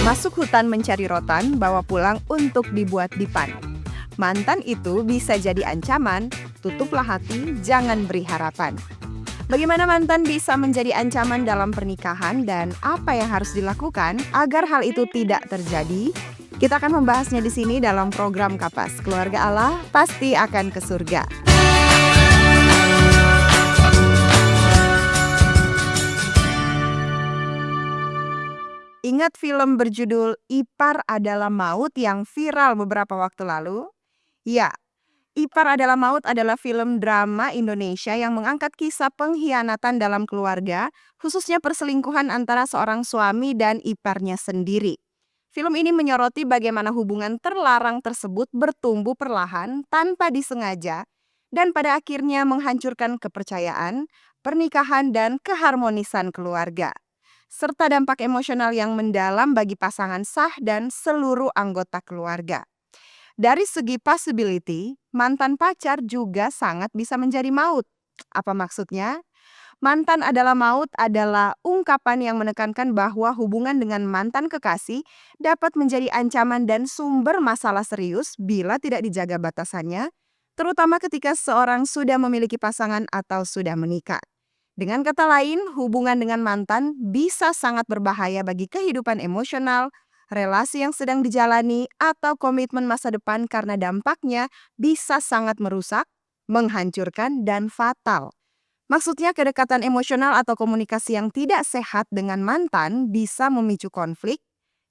Masuk hutan mencari rotan, bawa pulang untuk dibuat dipan. Mantan itu bisa jadi ancaman, tutuplah hati, jangan beri harapan. Bagaimana mantan bisa menjadi ancaman dalam pernikahan dan apa yang harus dilakukan agar hal itu tidak terjadi? Kita akan membahasnya di sini dalam program Kapas. Keluarga Allah pasti akan ke surga. Ingat film berjudul Ipar Adalah Maut yang viral beberapa waktu lalu? Ya, Ipar Adalah Maut adalah film drama Indonesia yang mengangkat kisah pengkhianatan dalam keluarga, khususnya perselingkuhan antara seorang suami dan iparnya sendiri. Film ini menyoroti bagaimana hubungan terlarang tersebut bertumbuh perlahan tanpa disengaja dan pada akhirnya menghancurkan kepercayaan, pernikahan, dan keharmonisan keluarga serta dampak emosional yang mendalam bagi pasangan sah dan seluruh anggota keluarga. Dari segi possibility, mantan pacar juga sangat bisa menjadi maut. Apa maksudnya? Mantan adalah maut adalah ungkapan yang menekankan bahwa hubungan dengan mantan kekasih dapat menjadi ancaman dan sumber masalah serius bila tidak dijaga batasannya, terutama ketika seorang sudah memiliki pasangan atau sudah menikah. Dengan kata lain, hubungan dengan mantan bisa sangat berbahaya bagi kehidupan emosional, relasi yang sedang dijalani, atau komitmen masa depan karena dampaknya bisa sangat merusak, menghancurkan, dan fatal. Maksudnya kedekatan emosional atau komunikasi yang tidak sehat dengan mantan bisa memicu konflik,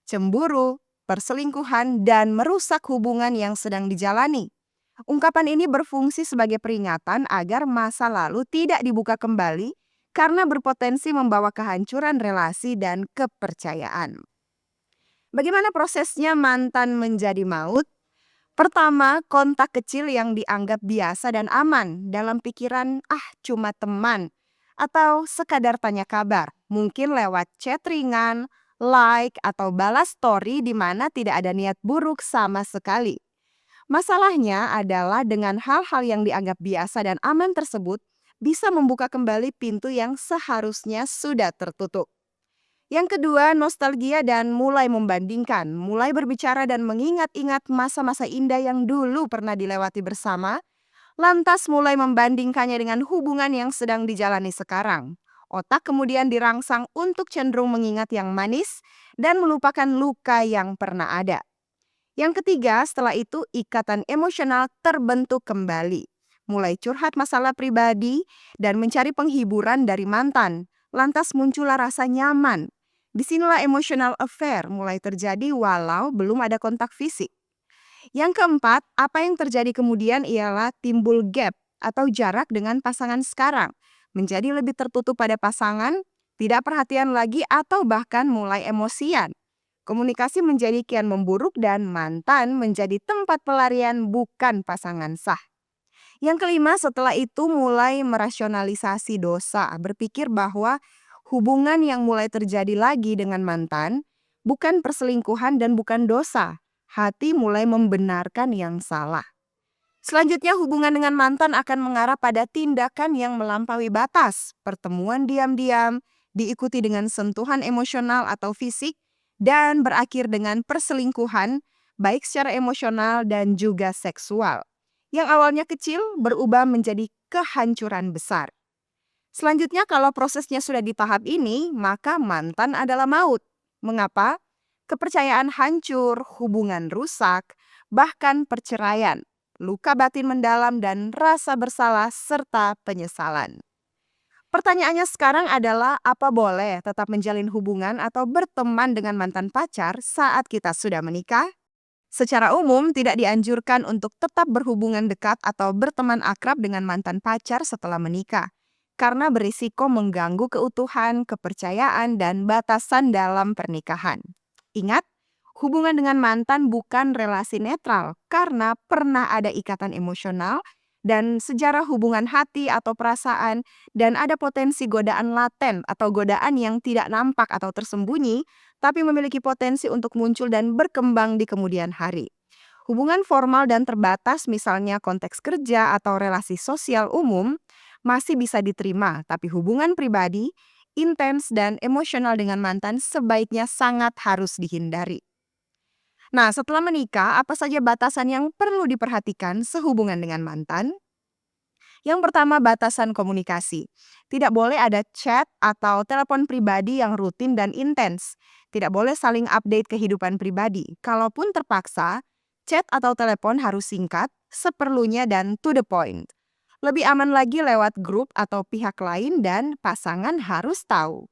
cemburu, perselingkuhan, dan merusak hubungan yang sedang dijalani. Ungkapan ini berfungsi sebagai peringatan agar masa lalu tidak dibuka kembali karena berpotensi membawa kehancuran relasi dan kepercayaan. Bagaimana prosesnya mantan menjadi maut? Pertama, kontak kecil yang dianggap biasa dan aman dalam pikiran cuma teman atau sekadar tanya kabar. Mungkin lewat chat ringan, like, atau balas story di mana tidak ada niat buruk sama sekali. Masalahnya adalah dengan hal-hal yang dianggap biasa dan aman tersebut bisa membuka kembali pintu yang seharusnya sudah tertutup. Yang kedua, nostalgia dan mulai membandingkan, mulai berbicara dan mengingat-ingat masa-masa indah yang dulu pernah dilewati bersama, lantas mulai membandingkannya dengan hubungan yang sedang dijalani sekarang. Otak kemudian dirangsang untuk cenderung mengingat yang manis dan melupakan luka yang pernah ada. Yang ketiga, setelah itu ikatan emosional terbentuk kembali. Mulai curhat masalah pribadi dan mencari penghiburan dari mantan. Lantas muncullah rasa nyaman. Disinilah emotional affair mulai terjadi walau belum ada kontak fisik. Yang keempat, apa yang terjadi kemudian ialah timbul gap atau jarak dengan pasangan sekarang. Menjadi lebih tertutup pada pasangan, tidak perhatian lagi atau bahkan mulai emosian. Komunikasi menjadi kian memburuk dan mantan menjadi tempat pelarian bukan pasangan sah. Yang kelima, setelah itu mulai merasionalisasi dosa, berpikir bahwa hubungan yang mulai terjadi lagi dengan mantan bukan perselingkuhan dan bukan dosa. Hati mulai membenarkan yang salah. Selanjutnya hubungan dengan mantan akan mengarah pada tindakan yang melampaui batas, pertemuan diam-diam, diikuti dengan sentuhan emosional atau fisik, dan berakhir dengan perselingkuhan, baik secara emosional dan juga seksual. Yang awalnya kecil berubah menjadi kehancuran besar. Selanjutnya kalau prosesnya sudah di tahap ini, maka mantan adalah maut. Mengapa? Kepercayaan hancur, hubungan rusak, bahkan perceraian, luka batin mendalam dan rasa bersalah serta penyesalan. Pertanyaannya sekarang adalah apa boleh tetap menjalin hubungan atau berteman dengan mantan pacar saat kita sudah menikah? Secara umum tidak dianjurkan untuk tetap berhubungan dekat atau berteman akrab dengan mantan pacar setelah menikah karena berisiko mengganggu keutuhan, kepercayaan, dan batasan dalam pernikahan. Ingat, hubungan dengan mantan bukan relasi netral karena pernah ada ikatan emosional dan sejarah hubungan hati atau perasaan, dan ada potensi godaan laten atau godaan yang tidak nampak atau tersembunyi, tapi memiliki potensi untuk muncul dan berkembang di kemudian hari. Hubungan formal dan terbatas, misalnya konteks kerja atau relasi sosial umum, masih bisa diterima, tapi hubungan pribadi intens, dan emosional dengan mantan sebaiknya sangat harus dihindari. Nah, setelah menikah, apa saja batasan yang perlu diperhatikan sehubungan dengan mantan? Yang pertama, batasan komunikasi. Tidak boleh ada chat atau telepon pribadi yang rutin dan intens. Tidak boleh saling update kehidupan pribadi. Kalaupun terpaksa, chat atau telepon harus singkat, seperlunya, dan to the point. Lebih aman lagi lewat grup atau pihak lain, dan pasangan harus tahu.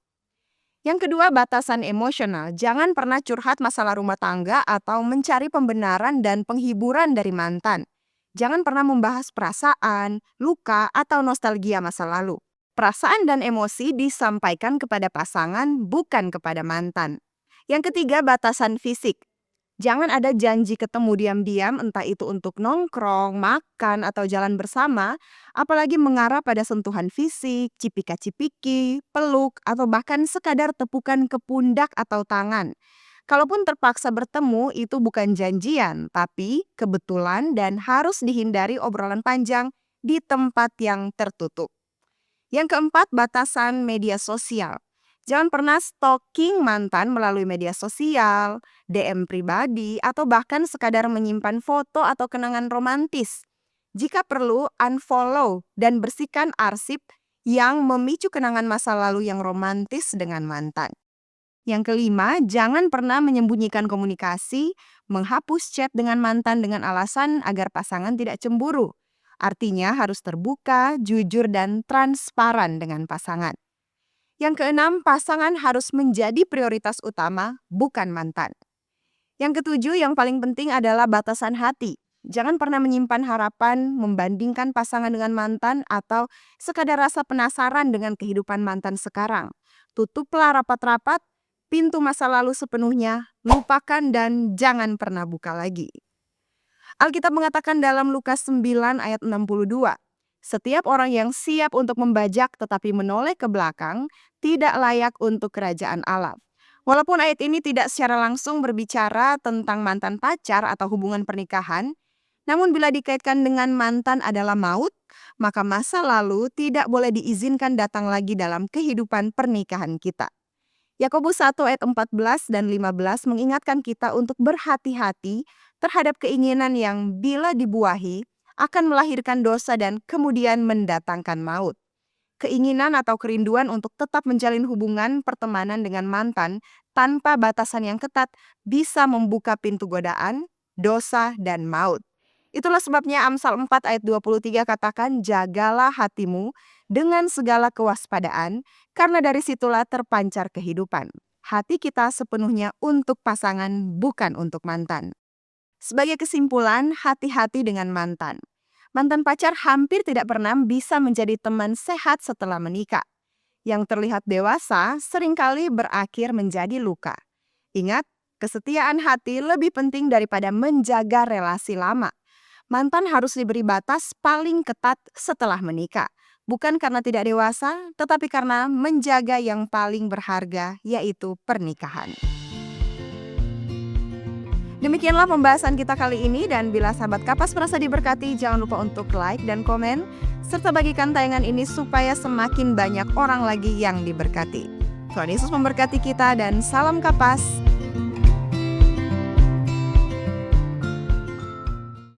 Yang kedua, batasan emosional. Jangan pernah curhat masalah rumah tangga atau mencari pembenaran dan penghiburan dari mantan. Jangan pernah membahas perasaan, luka, atau nostalgia masa lalu. Perasaan dan emosi disampaikan kepada pasangan, bukan kepada mantan. Yang ketiga, batasan fisik. Jangan ada janji ketemu diam-diam, entah itu untuk nongkrong, makan, atau jalan bersama, apalagi mengarah pada sentuhan fisik, cipika-cipiki, peluk, atau bahkan sekadar tepukan ke pundak atau tangan. Kalaupun terpaksa bertemu, itu bukan janjian, tapi kebetulan dan harus dihindari obrolan panjang di tempat yang tertutup. Yang keempat, batasan media sosial. Jangan pernah stalking mantan melalui media sosial, DM pribadi, atau bahkan sekadar menyimpan foto atau kenangan romantis. Jika perlu, unfollow dan bersihkan arsip yang memicu kenangan masa lalu yang romantis dengan mantan. Yang kelima, jangan pernah menyembunyikan komunikasi, menghapus chat dengan mantan dengan alasan agar pasangan tidak cemburu. Artinya harus terbuka, jujur, dan transparan dengan pasangan. Yang keenam, pasangan harus menjadi prioritas utama, bukan mantan. Yang ketujuh, yang paling penting adalah batasan hati. Jangan pernah menyimpan harapan, membandingkan pasangan dengan mantan, atau sekadar rasa penasaran dengan kehidupan mantan sekarang. Tutuplah rapat-rapat, pintu masa lalu sepenuhnya, lupakan dan jangan pernah buka lagi. Alkitab mengatakan dalam Lukas 9 ayat 62, setiap orang yang siap untuk membajak tetapi menoleh ke belakang tidak layak untuk kerajaan Allah. Walaupun ayat ini tidak secara langsung berbicara tentang mantan pacar atau hubungan pernikahan, namun bila dikaitkan dengan mantan adalah maut, maka masa lalu tidak boleh diizinkan datang lagi dalam kehidupan pernikahan kita. Yakobus 1 ayat 14 dan 15 mengingatkan kita untuk berhati-hati terhadap keinginan yang bila dibuahi akan melahirkan dosa dan kemudian mendatangkan maut. Keinginan atau kerinduan untuk tetap menjalin hubungan pertemanan dengan mantan tanpa batasan yang ketat bisa membuka pintu godaan, dosa, dan maut. Itulah sebabnya Amsal 4 ayat 23 katakan, jagalah hatimu dengan segala kewaspadaan, karena dari situlah terpancar kehidupan. Hati kita sepenuhnya untuk pasangan, bukan untuk mantan. Sebagai kesimpulan, hati-hati dengan mantan. Mantan pacar hampir tidak pernah bisa menjadi teman sehat setelah menikah. Yang terlihat dewasa seringkali berakhir menjadi luka. Ingat, kesetiaan hati lebih penting daripada menjaga relasi lama. Mantan harus diberi batas paling ketat setelah menikah. Bukan karena tidak dewasa, tetapi karena menjaga yang paling berharga, yaitu pernikahan. Demikianlah pembahasan kita kali ini, dan bila sahabat Kapas merasa diberkati, jangan lupa untuk like dan komen, serta bagikan tayangan ini supaya semakin banyak orang lagi yang diberkati. Tuhan Yesus memberkati kita, dan salam Kapas.